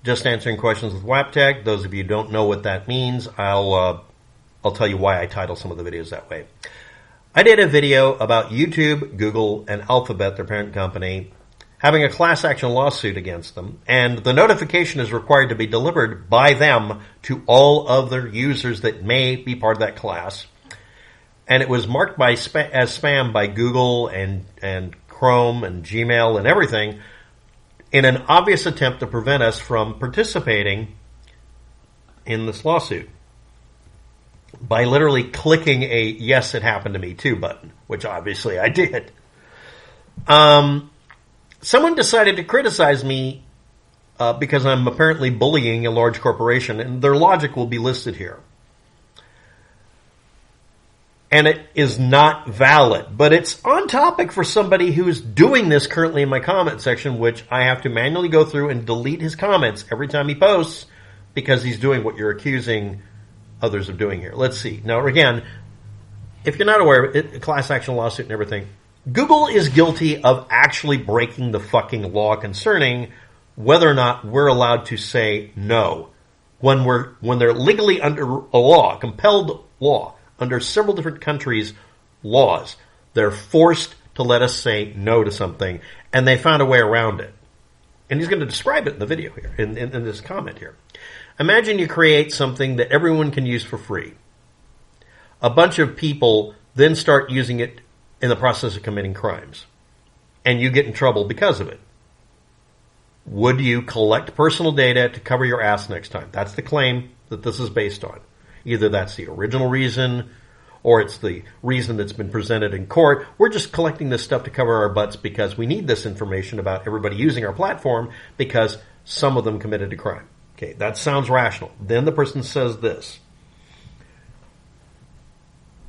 Just answering questions with WAPTech. Those of you who don't know what that means, I'll tell you why I title some of the videos that way. I did a video about YouTube, Google, and Alphabet, their parent company, having a class action lawsuit against them, and the notification is required to be delivered by them to all of their users that may be part of that class. And it was marked as spam by Google and Chrome and Gmail and everything, in an obvious attempt to prevent us from participating in this lawsuit by literally clicking a yes, it happened to me too button, which obviously I did. Someone decided to criticize me because I'm apparently bullying a large corporation, and their logic will be listed here. And it is not valid, but it's on topic for somebody who's doing this currently in my comment section, which I have to manually go through and delete his comments every time he posts because he's doing what you're accusing others of doing here. Let's see. Now, again, if you're not aware of it, class action lawsuit and everything, Google is guilty of actually breaking the fucking law concerning whether or not we're allowed to say no when they're legally under a law, compelled law. Under several different countries' laws, they're forced to let us say no to something, and they found a way around it. And he's going to describe it in the video here, in this comment here. Imagine you create something that everyone can use for free. A bunch of people then start using it in the process of committing crimes, and you get in trouble because of it. Would you collect personal data to cover your ass next time? That's the claim that this is based on. Either that's the original reason, or it's the reason that's been presented in court. We're just collecting this stuff to cover our butts because we need this information about everybody using our platform because some of them committed a crime. Okay, that sounds rational. Then the person says this.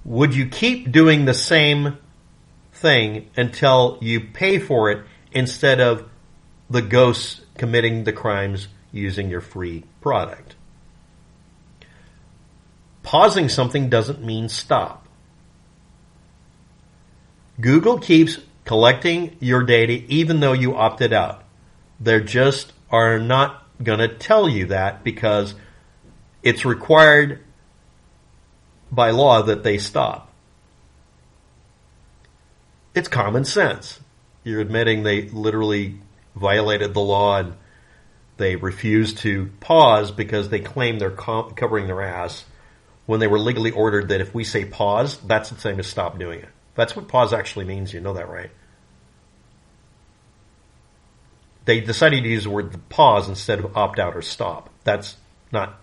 Would you keep doing the same thing until you pay for it instead of the ghosts committing the crimes using your free product? Pausing something doesn't mean stop. Google keeps collecting your data even though you opted out. They just are not going to tell you that because it's required by law that they stop. It's common sense. You're admitting they literally violated the law and they refused to pause because they claim they're covering their ass, when they were legally ordered that if we say pause, that's the same as stop doing it. That's what pause actually means. You know that, right? They decided to use the word pause instead of opt out or stop. That's not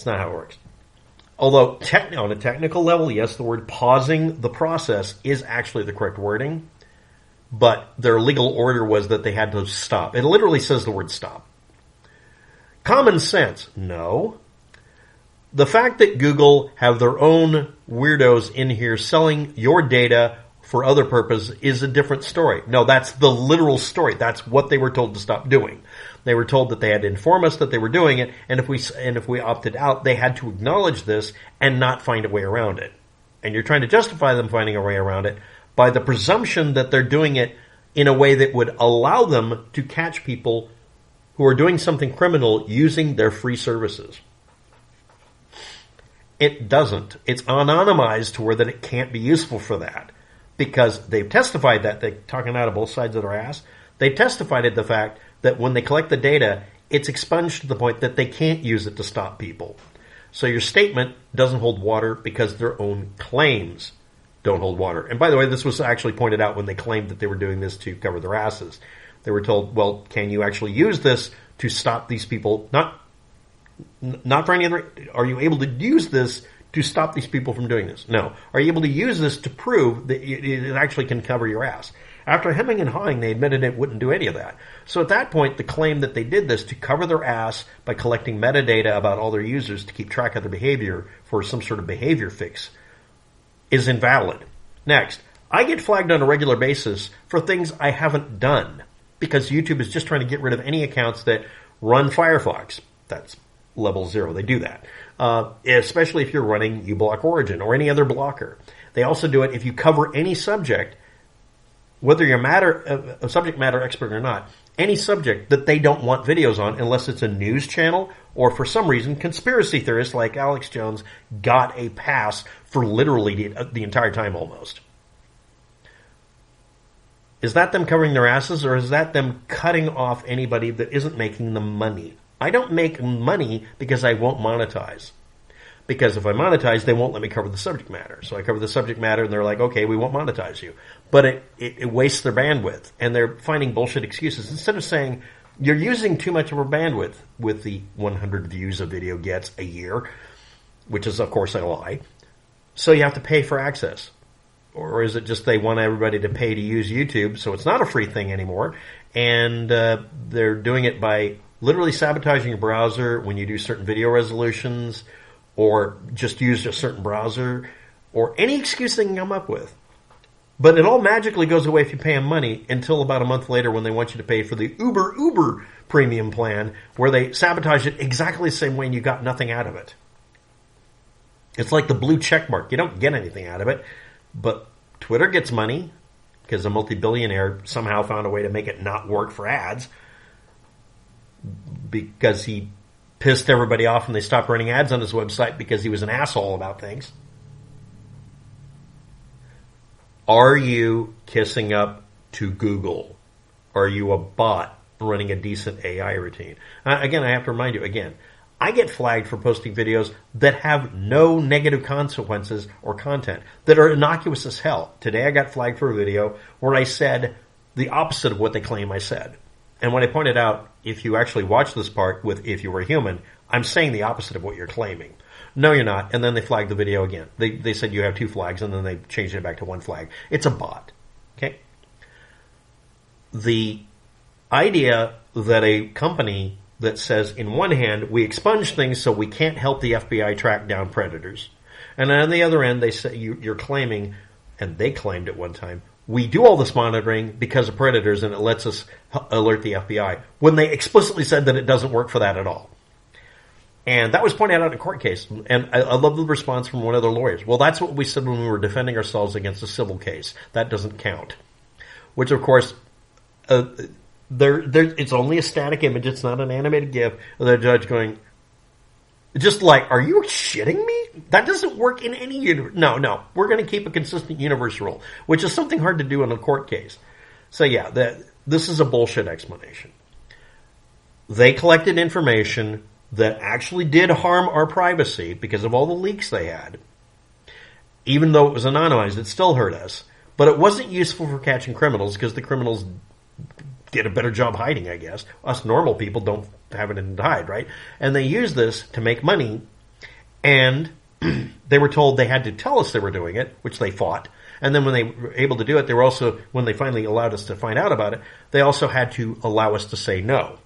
how it works. Although on a technical level, yes, the word pausing the process is actually the correct wording, but their legal order was that they had to stop. It literally says the word stop. Common sense, no. The fact that Google have their own weirdos in here selling your data for other purposes is a different story. No, that's the literal story. That's what they were told to stop doing. They were told that they had to inform us that they were doing it, and if we opted out, they had to acknowledge this and not find a way around it. And you're trying to justify them finding a way around it by the presumption that they're doing it in a way that would allow them to catch people who are doing something criminal using their free services. It doesn't. It's anonymized to where that it can't be useful for that. Because they've testified that, they're talking out of both sides of their ass, they've testified at the fact that when they collect the data, it's expunged to the point that they can't use it to stop people. So your statement doesn't hold water because their own claims don't hold water. And by the way, this was actually pointed out when they claimed that they were doing this to cover their asses. They were told, well, can you actually use this to stop these people? Not for any other. Are you able to use this to stop these people from doing this? No. Are you able to use this to prove that it actually can cover your ass? After hemming and hawing, they admitted it wouldn't do any of that. So at that point, the claim that they did this to cover their ass by collecting metadata about all their users to keep track of their behavior for some sort of behavior fix is invalid. Next, I get flagged on a regular basis for things I haven't done because YouTube is just trying to get rid of any accounts that run Firefox. That's level 0. They do that. Especially if you're running uBlock Origin or any other blocker. They also do it if you cover any subject whether you're a subject matter expert or not, any subject that they don't want videos on unless it's a news channel or for some reason conspiracy theorists like Alex Jones got a pass for literally the entire time almost. Is that them covering their asses, or is that them cutting off anybody that isn't making them money? I don't make money because I won't monetize. Because if I monetize, they won't let me cover the subject matter. So I cover the subject matter, and they're like, okay, we won't monetize you. But it wastes their bandwidth, and they're finding bullshit excuses. Instead of saying, you're using too much of our bandwidth with the 100 views a video gets a year, which is, of course, a lie. So you have to pay for access. Or is it just they want everybody to pay to use YouTube, so it's not a free thing anymore, and they're doing it by literally sabotaging your browser when you do certain video resolutions, or just use a certain browser, or any excuse they can come up with. But it all magically goes away if you pay them money until about a month later when they want you to pay for the Uber premium plan, where they sabotage it exactly the same way and you got nothing out of it. It's like the blue check mark. You don't get anything out of it, but Twitter gets money because a multi-billionaire somehow found a way to make it not work for ads because he pissed everybody off and they stopped running ads on his website because he was an asshole about things. Are you kissing up to Google? Are you a bot running a decent AI routine? Again, I have to remind you, I get flagged for posting videos that have no negative consequences or content, that are innocuous as hell. Today I got flagged for a video where I said the opposite of what they claim I said. And when I pointed out, if you actually watch this part with if you were human, I'm saying the opposite of what you're claiming. No, you're not. And then they flagged the video again. They said you have 2 flags, and then they changed it back to 1 flag. It's a bot. Okay? The idea that a company that says, in one hand, we expunge things so we can't help the FBI track down predators. And on the other end, they say you're claiming, and they claimed at one time, we do all this monitoring because of predators and it lets us alert the FBI, when they explicitly said that it doesn't work for that at all. And that was pointed out in a court case. And I love the response from one of their lawyers. Well, that's what we said when we were defending ourselves against a civil case. That doesn't count. Which, of course, it's only a static image. It's not an animated GIF. And the judge going, just like, are you shitting me? That doesn't work in any universe. No. We're going to keep a consistent universe rule, which is something hard to do in a court case. So yeah, this is a bullshit explanation. They collected information that actually did harm our privacy because of all the leaks they had. Even though it was anonymized, it still hurt us. But it wasn't useful for catching criminals because the criminals did a better job hiding, I guess. Us normal people don't have it in hide, right? And they used this to make money, and they were told they had to tell us they were doing it, which they fought. And then when they were able to do it, they were also, when they finally allowed us to find out about it, they also had to allow us to say no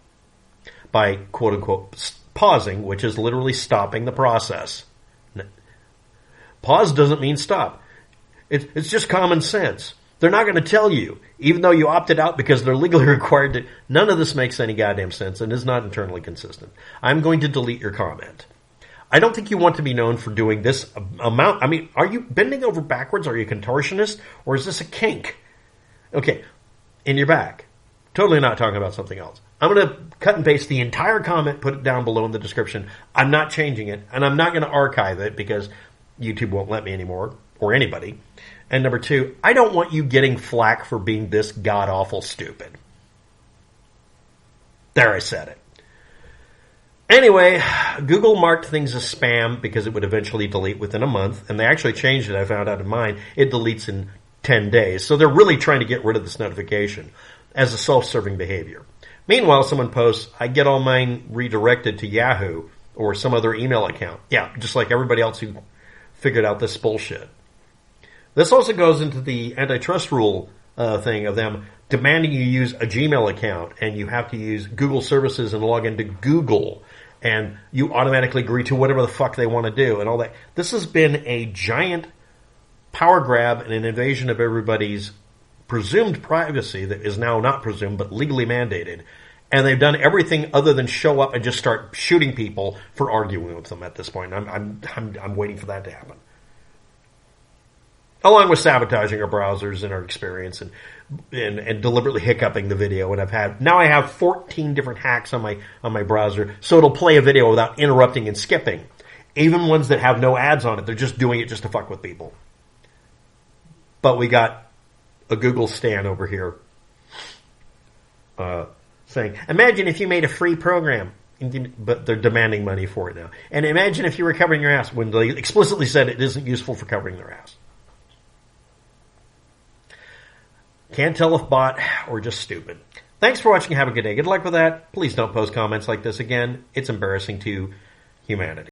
by, quote unquote, pausing, which is literally stopping the process. Pause doesn't mean stop. It's just common sense. They're not going to tell you, even though you opted out because they're legally required to. None of this makes any goddamn sense and is not internally consistent. I'm going to delete your comment. I don't think you want to be known for doing this amount. I mean, are you bending over backwards? Are you a contortionist? Or is this a kink? Okay, in your back. Totally not talking about something else. I'm going to cut and paste the entire comment, put it down below in the description. I'm not changing it, and I'm not going to archive it because YouTube won't let me anymore, or anybody. And number 2, I don't want you getting flack for being this god-awful stupid. There, I said it. Anyway, Google marked things as spam because it would eventually delete within a month, and they actually changed it. I found out in mine. It deletes in 10 days. So they're really trying to get rid of this notification as a self-serving behavior. Meanwhile, someone posts, I get all mine redirected to Yahoo or some other email account. Yeah, just like everybody else who figured out this bullshit. This also goes into the antitrust rule thing of them demanding you use a Gmail account and you have to use Google services and log into Google and you automatically agree to whatever the fuck they want to do and all that. This has been a giant power grab and an invasion of everybody's presumed privacy that is now not presumed but legally mandated. And they've done everything other than show up and just start shooting people for arguing with them at this point. I'm waiting for that to happen. along with sabotaging our browsers and our experience and deliberately hiccuping the video. And I have 14 different hacks on my browser, so it'll play a video without interrupting and skipping. Even ones that have no ads on it, they're just doing it just to fuck with people. But we got a Google Stan over here saying, imagine if you made a free program, but they're demanding money for it now. And imagine if you were covering your ass when they explicitly said it isn't useful for covering their ass. Can't tell if bot or just stupid. Thanks for watching. Have a good day. Good luck with that. Please don't post comments like this again. It's embarrassing to humanity.